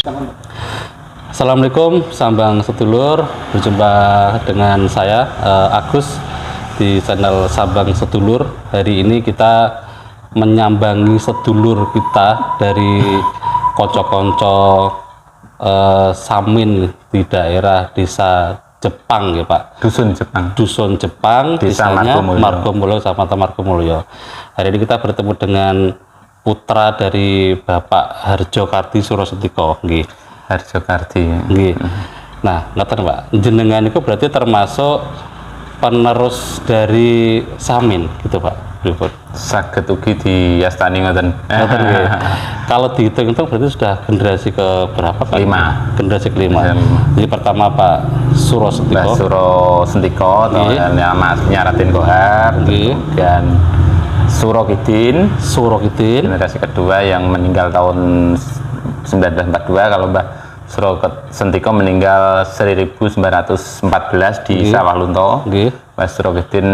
Assalamualaikum Sambang Sedulur, berjumpa dengan saya Agus di channel Sambang Sedulur. Hari ini kita menyambangi sedulur kita dari konco-konco Samin di daerah desa Jepang ya Pak. Dusun Jepang, desanya Margomulyo, Kecamatan Margomulyo. Hari ini kita bertemu dengan putra dari Bapak Harjo Kardi Surosentiko, nggih. Harjo Kardi. Nggih. Nah, ngoten Pak, jenengan itu berarti termasuk penerus dari Samin gitu Pak. Saged ugi diyastani ngoten. Ngoten nggih. Kalau dihitung-hitung berarti sudah generasi ke berapa Pak? 5. Generasi kelima. Jadi pertama Pak Surosentiko. Mbah Surosentiko atau namanya Raden Kohar. Kemudian Surokidin. Generasi kedua yang meninggal tahun 1942. Kalau Mbah Surosentiko meninggal 1914 di Sawah Lunto. Mbah Surokidin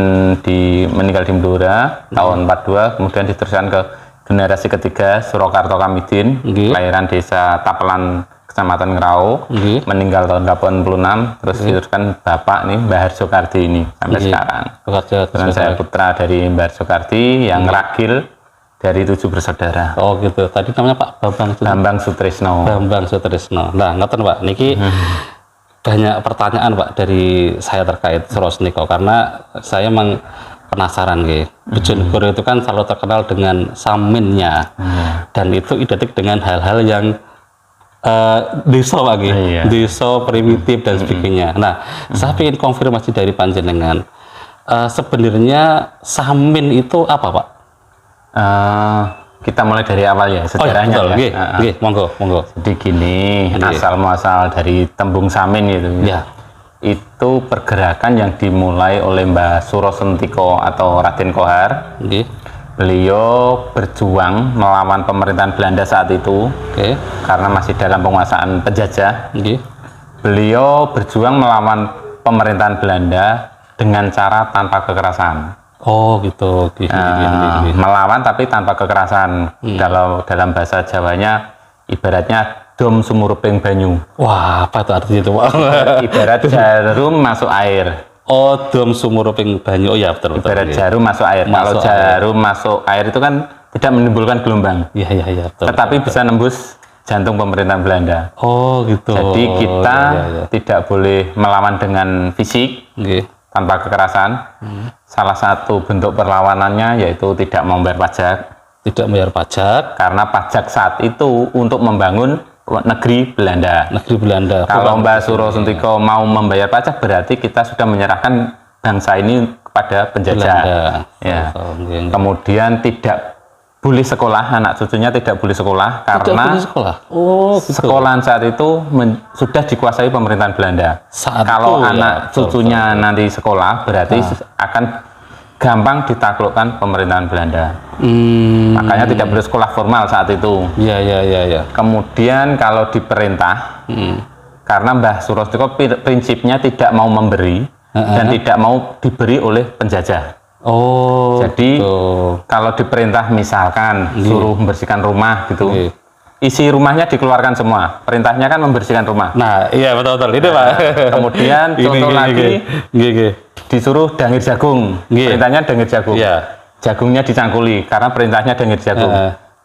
meninggal di Blora tahun 42. Kemudian diteruskan ke generasi ketiga Surokarto Kamidin, kelahiran desa Tapelan, Kecamatan Ngerau, meninggal tahun 86. Terus diteruskan Bapak nih Mbah Harjo Kardi ini sampai sekarang. Dan saya putra dari Mbah Harjo Kardi yang ragil dari 7 bersaudara. Oh gitu. Tadi namanya Pak Bambang Sutrisno. Bambang Sutrisno. Nah, ngoten Pak, niki banyak pertanyaan Pak dari saya terkait Surosentiko karena saya memang penasaran nggih. Bojonegoro itu kan selalu terkenal dengan saminnya. Dan itu identik dengan hal-hal yang desa Pak nggih. Desa primitif dan sebagainya. Nah, saya ingin konfirmasi dari panjenengan. Sebenarnya samin itu apa Pak? Kita mulai dari awal ya sejarahnya. Oh, ya. Monggo. Jadi gini, asal muasal dari tembung samin gitu ya. Itu pergerakan yang dimulai oleh Mbah Surosentiko atau Raden Kohar. Beliau berjuang melawan pemerintahan Belanda saat itu. Karena masih dalam penguasaan penjajah. Beliau berjuang melawan pemerintahan Belanda dengan cara tanpa kekerasan. Oh gitu. Melawan tapi tanpa kekerasan. Dalam bahasa Jawanya ibaratnya dom sumuruping banyu. Wah, apa itu artinya itu Pak? Ibarat jarum masuk air. Oh, dom sumuruping banyu. Oh ya betul. Ibarat jarum masuk air. Kalau jarum masuk air itu kan tidak menimbulkan gelombang. Iya betul. Tetapi bisa nembus jantung pemerintahan Belanda. Oh gitu. Jadi kita tidak boleh melawan dengan fisik. Tanpa kekerasan. Salah satu bentuk perlawanannya yaitu tidak membayar pajak. Tidak membayar pajak. Karena pajak saat itu untuk membangun negeri Belanda. Kalau Mbah Surosentiko mau membayar pajak berarti kita sudah menyerahkan bangsa ini kepada penjajah. Kemudian tidak boleh sekolah, anak cucunya tidak boleh sekolah karena sekolahan saat itu sudah dikuasai pemerintahan Belanda. Kalau anak cucunya nanti sekolah berarti akan gampang ditaklukkan pemerintahan Belanda. Makanya tidak boleh sekolah formal saat itu. Kemudian kalau diperintah, karena Mbah Surosentiko prinsipnya tidak mau memberi dan tidak mau diberi oleh penjajah. Jadi kalau diperintah misalkan suruh membersihkan rumah gitu, isi rumahnya dikeluarkan semua. Perintahnya kan membersihkan rumah. Nah, iya betul. Ini Pak. Kemudian contoh lagi disuruh dangir jagung. Perintahnya dangir jagung. Jagungnya dicangkuli karena perintahnya dangir jagung.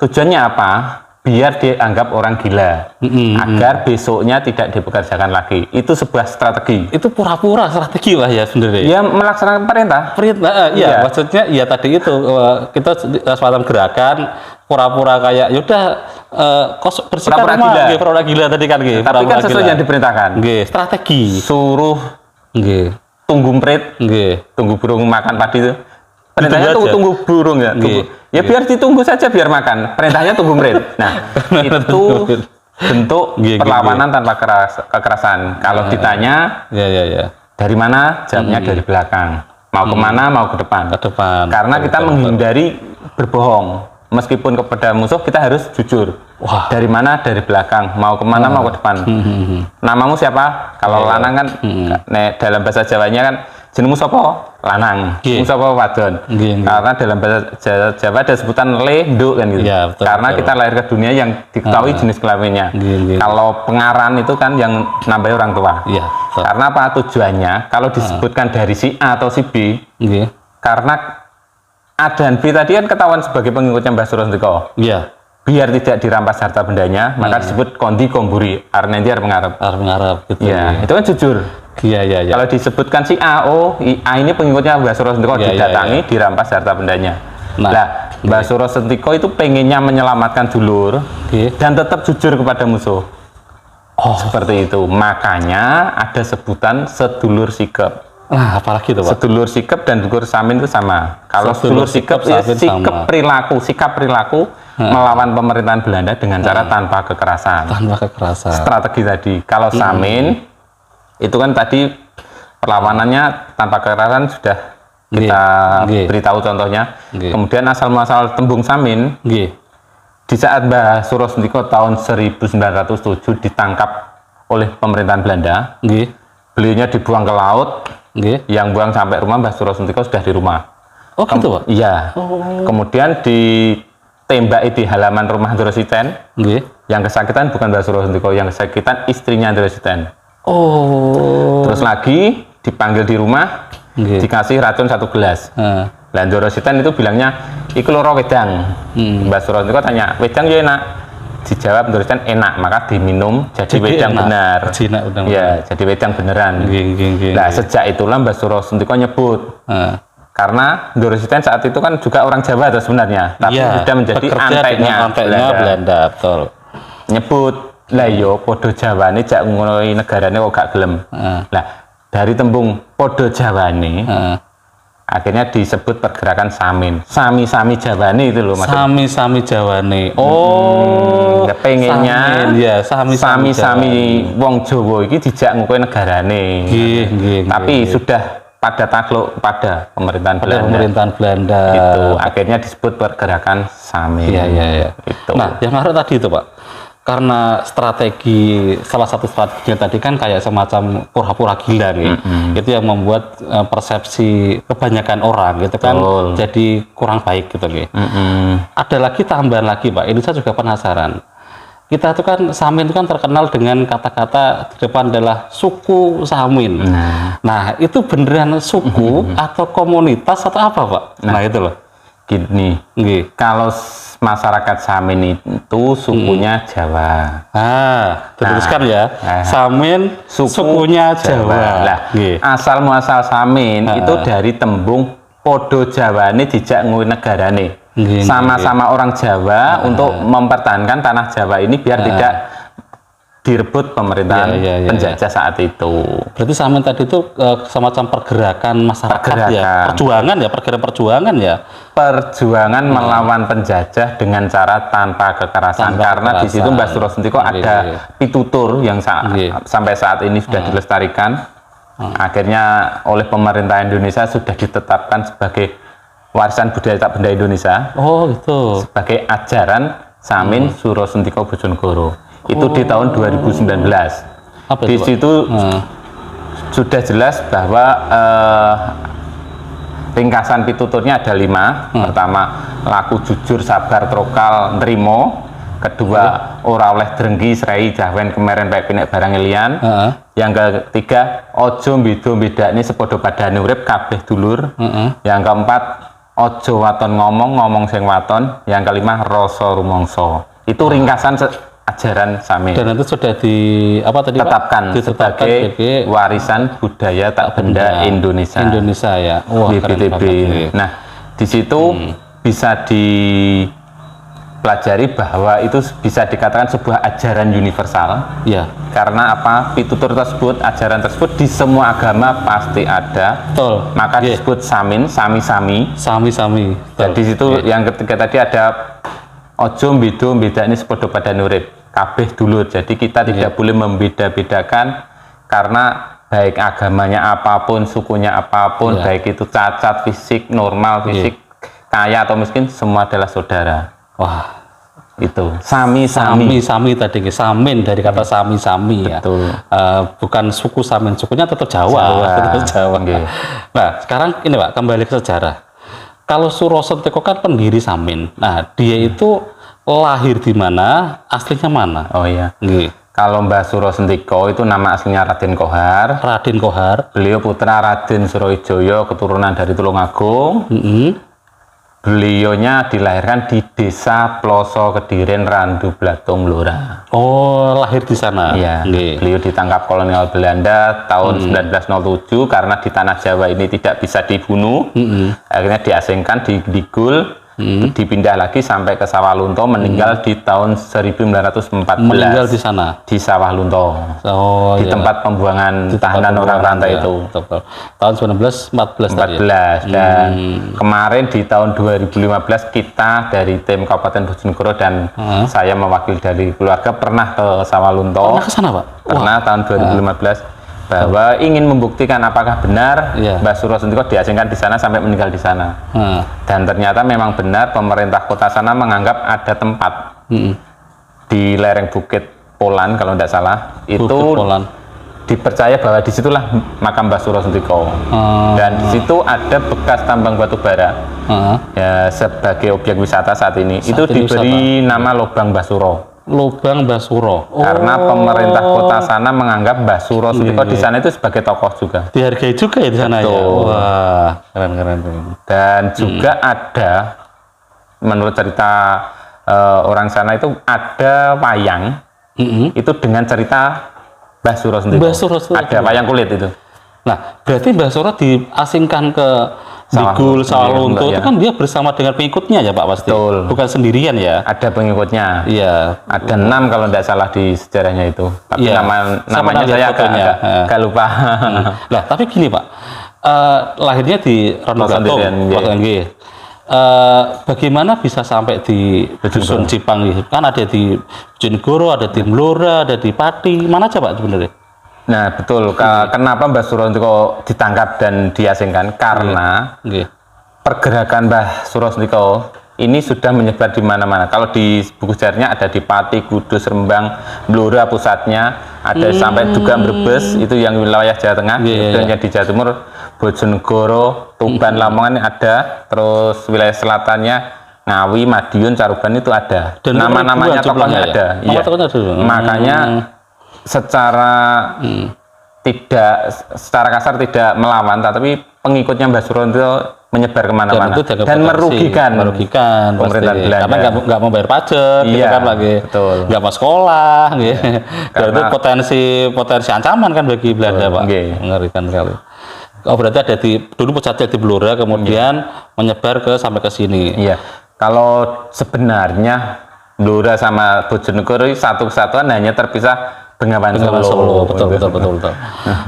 Tujuannya apa? Biar dianggap orang gila, agar besoknya tidak dipekerjakan lagi. Itu sebuah strategi. Itu pura-pura strategi lah ya sebenarnya. Ya melaksanakan perintah. Iya. Maksudnya ya tadi itu kita semacam gerakan pura-pura kayak yaudah bersihkan rumah. Pura-pura gila tadi kan. Tapi kan sesuai yang diperintahkan. Strategi. Suruh tunggu mprit, tunggu burung makan padi itu. Perintahnya tunggu burung ya. Ya biar ditunggu saja biar makan. Perintahnya tunggu mprit. Nah, itu bentuk perlawanan tanpa kekerasan. Kalau ditanya dari mana? Jawabnya dari belakang. Mau kemana? Mau ke depan. Karena kita menghindari berbohong. Meskipun kepada musuh kita harus jujur. Dari mana? Dari belakang. Mau kemana? Mau ke depan. Namamu siapa? Kalau lanang kan dalam bahasa Jawanya kan jenengmu sapa? Lanang. Nggih. Jenengmu sapa? Wadon. Nggih, nggih. Karena dalam bahasa Jawa ada sebutan le, nduk kan gitu. Iya, betul, Karena betul. kita lahir ke dunia yang diketahui jenis kelaminnya. Nggih, nggih. Kalau pengaran itu kan yang nambahi orang tua. Iya, betul. Karena apa tujuannya? Kalau disebutkan dari si A atau si B, Nggih. karena A dan B tadi kan ketahuan sebagai pengikutnya Mbah Suro Sentiko. Iya. Biar tidak dirampas harta bendanya, maka disebut kondi komburi, arnendiar pengarap. Arab gitu. Ya, itu kan jujur. Iya, iya, iya. Kalau disebutkan si A, oh A ini pengikutnya Mbah Suro Sentiko, Iya, iya, didatangi, dirampas harta bendanya. Nah, Nah, Mbah Suro Sentiko itu pengennya menyelamatkan dulur Nggih. dan tetap jujur kepada musuh. Oh, seperti itu. Makanya ada sebutan sedulur sikep. Nah, apalagi itu, Pak? Sedulur sikep dan dulur samin itu sama. Kalau Sedulur sedulur sikep, sikep, samin sama. sikap perilaku melawan pemerintahan Belanda dengan cara tanpa kekerasan. Tanpa kekerasan. Strategi tadi. Kalau samin itu kan tadi perlawanannya tanpa kekerasan sudah kita Nggih. beritahu contohnya. Nggih. Kemudian asal muasal tembung samin Nggih. di saat Mbah Suro Sentiko tahun 1907 ditangkap oleh pemerintahan Belanda, Nggih. beliaunya dibuang ke laut. Nggih. Yang buang sampai rumah Mbah Suro Sentiko sudah di rumah. Oh, gitu, Pak? Iya. Kemudian ditembaki di halaman rumah Ndorositen. Nggih. Yang kesakitan bukan Mbah Suro Sentiko, yang kesakitan istrinya Ndorositen. Oh. Terus lagi dipanggil di rumah, Nggih. dikasih racun 1 gelas. Heeh. Lah Ndorositen itu bilangnya, "Iku loro wedang." Mbah Suro Sentiko tanya, "Wedang ya enak?" Dijawab Ndorositen enak, maka diminum jadi wedang enak. benar. Jinak udah. Ya, jadi wedang beneran. Nggih, nggih, nggih. Nah, sejak itulah Mbah Suro Sentiko nyebut. Heeh. Karena Ndorositen saat itu kan juga orang Jawa itu sebenarnya, tapi Iya, sudah menjadi bekerja dengan antainya Belanda, betul. Nyebut, lah yo podo Jawane jak ngono negarane kok gak gelem. Heeh. Nah, dari tembung podo Jawane Heeh. akhirnya disebut pergerakan samin. Sami-sami Jawane itu loh maksudnya. Sami-sami Jawane. Oh. Pengennya samin, ya, sami-sami sami-sami wong Jawa iki dijak ngukui negarane. Nggih, nggih, Tapi nggih. sudah pada takluk pada pemerintahan Pada Belanda. pemerintahan Belanda. Itu akhirnya disebut pergerakan samin. Iya, iya, iya. Itu. Nah, yang menarik tadi itu, Pak. Karena strategi, salah satu strateginya tadi kan kayak semacam pura-pura gila nih. Itu yang membuat persepsi kebanyakan orang gitu kan Betul. jadi kurang baik gitu nih. Ada lagi tambahan lagi, Pak. Ini saya juga penasaran. Kita itu kan Samin itu kan terkenal dengan kata-kata di depan adalah suku Samin. Nah, itu beneran suku atau komunitas atau apa, Pak? Nah, itu loh. Gini, Nggih. kalau masyarakat Samin itu sukunya Jawa. Teruskan ya. Samin sukunya Jawa. Lah, Nggih. asal muasal Samin itu dari tembung podo Jawane dijak ngui negarane. Nggih, Sama-sama orang Jawa untuk mempertahankan tanah Jawa ini biar tidak direbut pemerintahan Iya, iya, iya, penjajah saat itu. Berarti Samin tadi itu semacam pergerakan masyarakat ya, Pergerakan. perjuangan ya, perjuangan ya. Perjuangan melawan penjajah dengan cara tanpa kekerasan. Tanpa Karena di situ kekerasan. Mbah Suro Sentiko Iya, ada iya. pitutur yang Iya. sampai saat ini sudah dilestarikan. Akhirnya oleh pemerintah Indonesia sudah ditetapkan sebagai warisan budaya tak benda Indonesia Oh, gitu. sebagai ajaran Samin Suro Sentiko Bojonegoro. Itu di tahun 2019. Apa Di itu, Pak? situ sudah jelas bahwa ringkasan pituturnya ada 5. Pertama, laku jujur sabar trokal nrimo. Kedua, ora oleh drengki srei jahwen kemeren baik pinek barang liyan. Yang ketiga, ojo beda-bedane sepodo padane urip kabeh dulur. Yang keempat, ojo waton ngomong sing waton. Yang kelima, rasa rumangsa. Itu ringkasan ajaran Samin. Dan itu sudah Tetapkan sebagai warisan budaya tak benda Indonesia. Indonesia ya. Wah, keren WPTB. banget. Nah, di situ bisa dipelajari bahwa itu bisa dikatakan sebuah ajaran universal. Iya. Karena apa? Pitutur tersebut, ajaran tersebut di semua agama pasti ada. Betul. Maka Iya. disebut Samin, sami-sami. Sami-sami. Dan di situ yang ketiga tadi ada ojo beda ini sepodo pada nurib kabeh dulur. Jadi kita tidak boleh membeda-bedakan karena baik agamanya apapun, sukunya apapun, baik itu cacat fisik, normal fisik, kaya atau miskin, semua adalah saudara. Wah, Itu sami tadi samin dari kata sami ya. Bukan suku samin, sukunya tetap Jawa. Tetap Jawa. Okay. Nah sekarang ini Pak, kembali ke sejarah. Kalau Suro Sentiko kan pendiri samin. Nah dia itu lahir di mana, aslinya mana? Oh iya. Kalau Mbah Suro Sentiko itu nama aslinya Raden Kohar. Raden Kohar. Beliau putra Raden Surowijoyo, keturunan dari Tulungagung. Beliaunya dilahirkan di Desa Ploso Kediren, Randu Blatung, Blora. Oh, lahir di sana. Iya. Beliau ditangkap kolonial Belanda tahun 1907 karena di tanah Jawa ini tidak bisa dibunuh. Akhirnya diasingkan di Digul. Dipindah lagi sampai ke Sawalunto, meninggal di tahun 1914. Meninggal di sana di Sawalunto. Oh, di tempat pembuangan tahanan orang rantai itu. Betul. Tahun 1914 dan kemarin di tahun 2015 kita dari tim Kabupaten Bojonegoro dan saya mewakili dari keluarga pernah ke Sawalunto. Pernah ke sana, Pak? Pernah tahun 2015. Bahwa ingin membuktikan apakah benar Mbah Suro Sentiko diasingkan di sana sampai meninggal di sana. Dan ternyata memang benar pemerintah kota sana menganggap ada tempat di lereng Bukit Polan kalau tidak salah. Dipercaya bahwa disitulah makam Mbah Suro Sentiko. Dan di situ ada bekas tambang batu bara. Ya, sebagai objek wisata saat ini. Itu diberi nama Lobang Mbah Suro. Lubang Mbah Suro. Karena pemerintah kota sana menganggap Mbah Suro Sentiko di sana itu sebagai tokoh juga. Dihargai juga ya di sana ya. Wah, keren. Dan juga ada menurut cerita orang sana itu ada wayang itu dengan cerita Mbah Suro Sentiko. Ada wayang kulit itu. Nah, berarti Mbah Suro diasingkan ke Digul, Sawalunto itu kan dia bersama dengan pengikutnya ya Pak pasti. Betul. Bukan sendirian ya. Ada pengikutnya. Iya. Ada 6 kalau tidak salah di sejarahnya itu. Tapi namanya saya agak lupa. Nah, tapi gini Pak, lahirnya di Ranogatu, bagaimana bisa sampai di Dusun Cipang ini? Kan ada di Bojonegoro, ada di Blora, ada di Pati. Mana aja Pak sebenarnya? Nah betul, kenapa Mbah Suro Sentiko ditangkap dan diasingkan? Karena pergerakan Mbah Suro Sentiko ini sudah menyebar di mana-mana. Kalau di buku sejarahnya ada di Pati, Kudus, Rembang, Blora pusatnya, ada sampai juga Brebes, itu yang wilayah Jawa Tengah, dan yang di Jawa Timur, Bojonegoro, Tuban, Lamongan ada, terus wilayah selatannya Ngawi, Madiun, Caruban itu ada. Dan nama-namanya tokohnya ada. Iya. Makanya secara secara kasar tidak melawan, tapi pengikutnya Mbah Suro itu menyebar kemana-mana dan merugikan pemerintah Belanda karena nggak mau bayar pajak gitu kan lagi, nggak mau sekolah gitu. Berarti potensi ancaman kan bagi Belanda Pak. Mengerikan sekali. Oh berarti ada dulu pusatnya di Blora kemudian menyebar sampai ke sini. Iya. Kalau sebenarnya Blora sama Bojonegoro satu kesatuan hanya terpisah Bengawan Solo. Betul.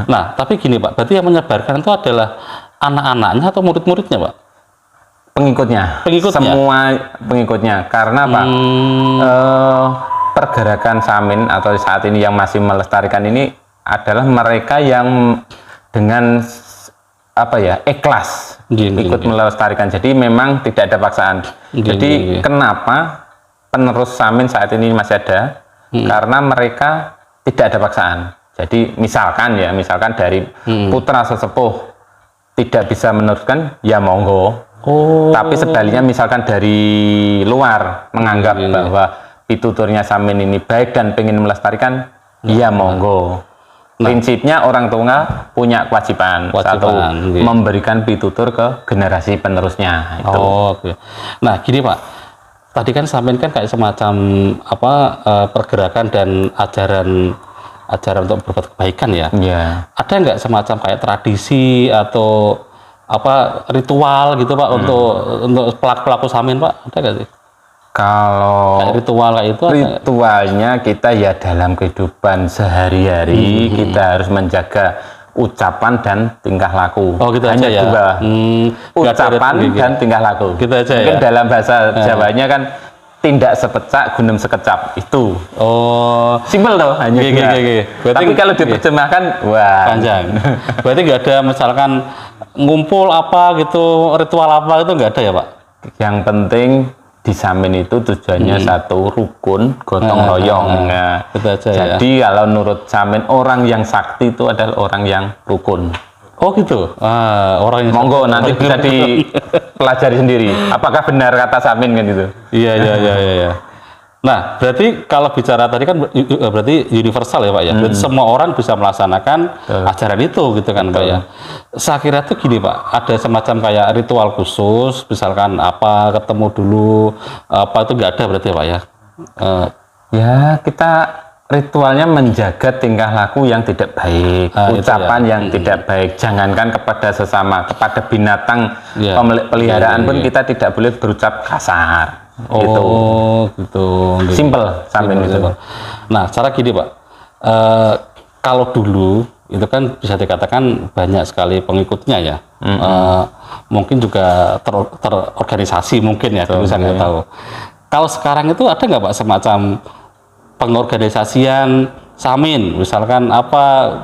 Nah, tapi gini Pak, berarti yang menyebarkan itu adalah anak-anaknya atau murid-muridnya Pak? Pengikutnya. Semua pengikutnya. Karena Pak, pergerakan Samin atau saat ini yang masih melestarikan ini adalah mereka yang dengan ikhlas ikut melestarikan. Jadi memang tidak ada paksaan. Jadi kenapa penerus Samin saat ini masih ada? Karena mereka tidak ada paksaan. Jadi misalkan dari putra sesepuh tidak bisa meneruskan, ya monggo. Tapi sebaliknya misalkan dari luar menganggap bahwa pituturnya Samin ini baik dan pengen melestarikan, ya monggo. Prinsipnya orang tua punya kewajiban. Satu, memberikan pitutur ke generasi penerusnya. Itu. Nah gini Pak, tadi kan Samin kan kayak semacam pergerakan dan ajaran untuk berbuat kebaikan ya. Ada nggak semacam kayak tradisi atau ritual gitu Pak untuk pelaku Samin Pak? Ada nggak sih? Kalau kayak ritual kayak itu ritualnya kita ya dalam kehidupan sehari-hari kita harus menjaga ucapan dan tingkah laku. Gitu hanya aja ya? Dua. Ucapan dan tingkah laku. Gitu aja. Mungkin dalam bahasa Jawanya kan tindak sepecak gunung sekecap itu. Simpel tuh hanya dua. Tapi kalau diterjemahkan panjang. Berarti nggak ada misalkan ngumpul apa gitu, ritual apa itu nggak ada ya Pak? Yang penting di Samin itu tujuannya satu, rukun, gotong royong. Nah, jadi kalau menurut Samin, orang yang sakti itu adalah orang yang rukun. Oh gitu. Orang yang monggo nanti bisa dipelajari sendiri. Apakah benar kata Samin kan gitu? Iya. Nah, berarti kalau bicara tadi kan berarti universal ya Pak ya. Berarti semua orang bisa melaksanakan ajaran itu gitu kan Pak ya. Saya kira tuh gini Pak, ada semacam kayak ritual khusus, misalkan apa ketemu dulu apa itu nggak ada berarti ya Pak ya. Ya kita ritualnya menjaga tingkah laku yang tidak baik, ucapan yang tidak baik. Jangankan kepada sesama, kepada binatang pemilik peliharaan pun kita tidak boleh berucap kasar. Gitu. Simple sampai itu. Nah, cara gini Pak, kalau dulu itu kan bisa dikatakan banyak sekali pengikutnya ya. Mungkin juga terorganisasi mungkin ya, dulu saya nggak tahu. Kalau sekarang itu ada nggak Pak semacam pengorganisasian Samin, misalkan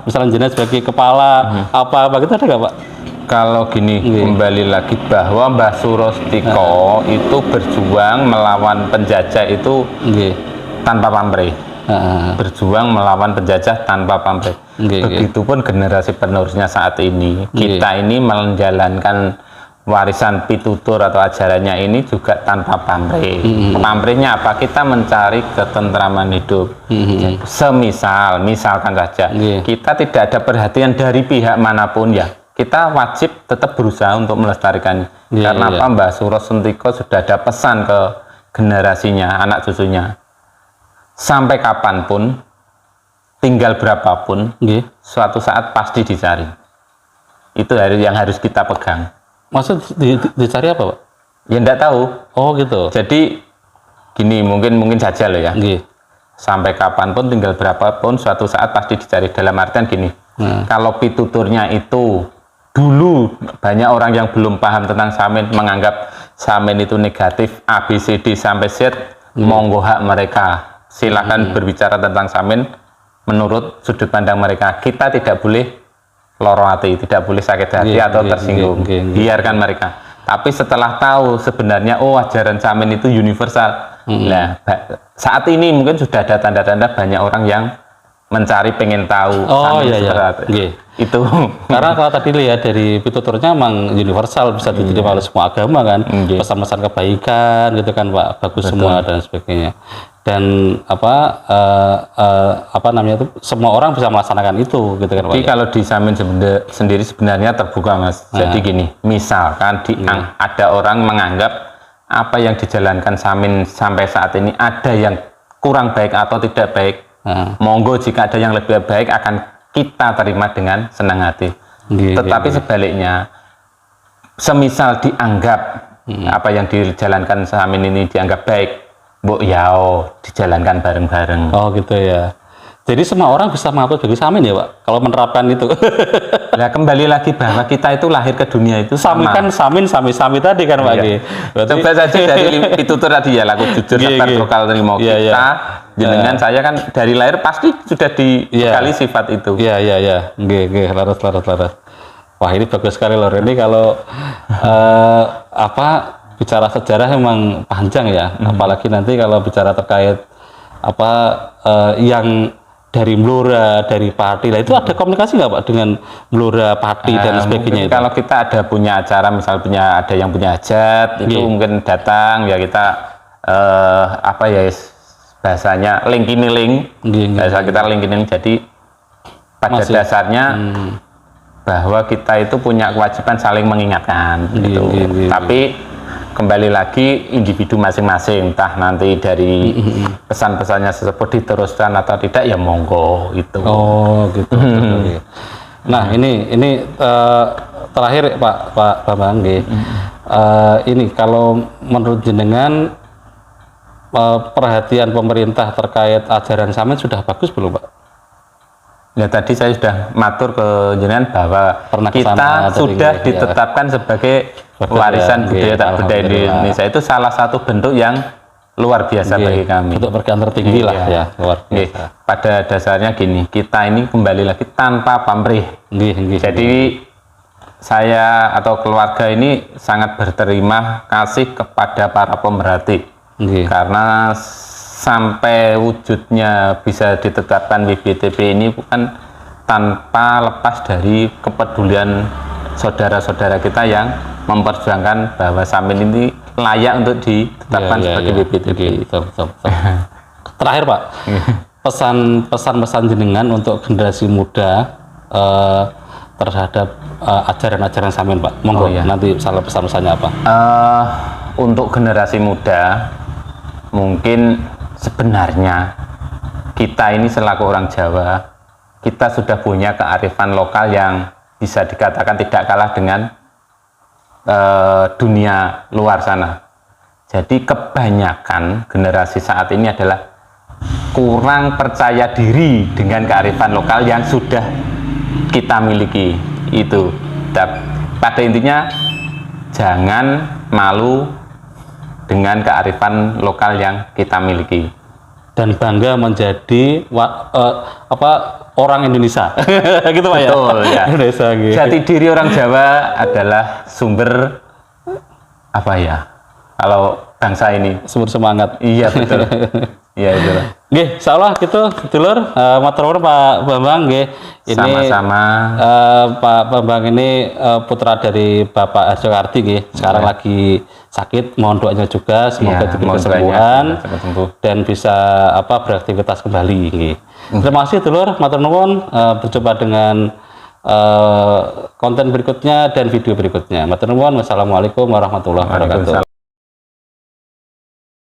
misalnya jenis sebagai kepala apa gitu ada nggak Pak? Kalau gini, kembali lagi bahwa Mbah Surostiko itu berjuang melawan penjajah itu tanpa pamrih. Berjuang melawan penjajah tanpa pamrih. Begitupun generasi penerusnya saat ini. Kita ini menjalankan warisan pitutur atau ajarannya ini juga tanpa pamrih. Pamrihnya apa? Kita mencari ketentraman hidup. Misalkan saja, kita tidak ada perhatian dari pihak manapun ya. Kita wajib tetap berusaha untuk melestarikan. Karena apa? Mbah Surostiko sudah ada pesan ke generasinya, anak cucunya. Sampai kapanpun, tinggal berapapun, suatu saat pasti dicari. Itu yang harus kita pegang. Maksud dicari apa Pak? Ya enggak tahu. Oh gitu. Jadi gini, mungkin saja loh ya. Sampai kapanpun, tinggal berapapun, suatu saat pasti dicari. Dalam artian gini, kalau pituturnya itu dulu banyak orang yang belum paham tentang Samin, menganggap Samin itu negatif, A, B, C, D sampai Z, monggo hak mereka. Silakan berbicara tentang Samin menurut sudut pandang mereka. Kita tidak boleh loro hati, tidak boleh sakit hati atau tersinggung. Biarkan mereka. Tapi setelah tahu sebenarnya ajaran Samin itu universal. Nah, saat ini mungkin sudah ada tanda-tanda banyak orang yang mencari, pengen tahu. Itu karena kalau tadi lihat dari pituturnya memang universal, bisa diterima oleh semua agama kan, pesan-pesan kebaikan gitu kan Pak, bagus semua dan sebagainya. Dan semua orang bisa melaksanakan itu gitu kan Pak. Tapi kalau di Samin sendiri sebenarnya terbuka Mas. Jadi gini, misalkan ada orang menganggap apa yang dijalankan Samin sampai saat ini ada yang kurang baik atau tidak baik, monggo jika ada yang lebih baik akan kita terima dengan senang hati. Tetapi sebaliknya, semisal dianggap apa yang dijalankan Samin ini dianggap baik, dijalankan bareng-bareng. Oh gitu ya. Jadi semua orang bisa mengatur bagi Samin ya Pak, kalau menerapkan itu. Nah kembali lagi bahwa kita itu lahir ke dunia itu sama. Samin sami tadi kan Pak. Coba saja dari pitutur tadi ya, laku jujur sabar lokal terima kita. Jenengan saya kan dari lahir pasti sudah dibekali sifat itu. Iya. Laras. Wah ini bagus sekali loh. Ini kalau bicara sejarah memang panjang ya. Apalagi nanti kalau bicara terkait yang dari Blora, dari Pati, itu ada komunikasi nggak Pak dengan Blora, Pati dan sebagainya itu? Kalau kita punya acara, misal ada yang punya hajat, itu mungkin datang ya kita bahasanya link. Bahasa kita link. Jadi pada dasarnya bahwa kita itu punya kewajiban saling mengingatkan. Tapi kembali lagi individu masing-masing, entah nanti dari pesan-pesannya tersebut diteruskan atau tidak ya monggo itu. Oh gitu. Nah ini terakhir Pak Bambang, ini kalau menurut jenengan perhatian pemerintah terkait ajaran Samin sudah bagus belum Pak? Ya tadi saya sudah matur ke jenengan bahwa kita sudah ditetapkan sebagai warisan budaya tak benda Indonesia. Itu salah satu bentuk yang luar biasa bagi kami. Bentuk berkenan tertinggi lah ya, luar biasa. Pada dasarnya gini, kita ini kembali lagi tanpa pamrih. Jadi saya atau keluarga ini sangat berterima kasih kepada para pemerhati. Karena sampai wujudnya bisa ditetapkan WBTP ini bukan tanpa lepas dari kepedulian saudara-saudara kita yang memperjuangkan bahwa Samin ini layak untuk ditetapkan sebagai WBTP. Betul. Terakhir Pak, pesan jenengan untuk generasi muda terhadap ajaran-ajaran Samin Pak. Monggo nanti salah pesan-pesannya apa? Untuk generasi muda, mungkin sebenarnya kita ini selaku orang Jawa, kita sudah punya kearifan lokal yang bisa dikatakan tidak kalah dengan dunia luar sana. Jadi kebanyakan generasi saat ini adalah kurang percaya diri dengan kearifan lokal yang sudah kita miliki. Itu pada intinya jangan malu dengan kearifan lokal yang kita miliki dan bangga menjadi orang Indonesia. Gitu Pak. Betul, ya. Indonesia gitu. Jati diri orang Jawa adalah sumber apa ya, kalau bangsa ini sumber semangat. Iya betul. Iya betul. Nggih, insyaallah gitu dulur. Matur nuwun Pak Bambang nggih. Ini sama-sama. Pak Bambang ini putra dari Bapak Harjo Kardi nggih. Sekarang lagi sakit, mohon doanya juga semoga diberi kesembuhan dan bisa beraktivitas kembali nggih. Terima kasih dulur, matur nuwun. Berjumpa dengan konten berikutnya dan video berikutnya. Matur nuwun. Wassalamualaikum warahmatullahi wabarakatuh.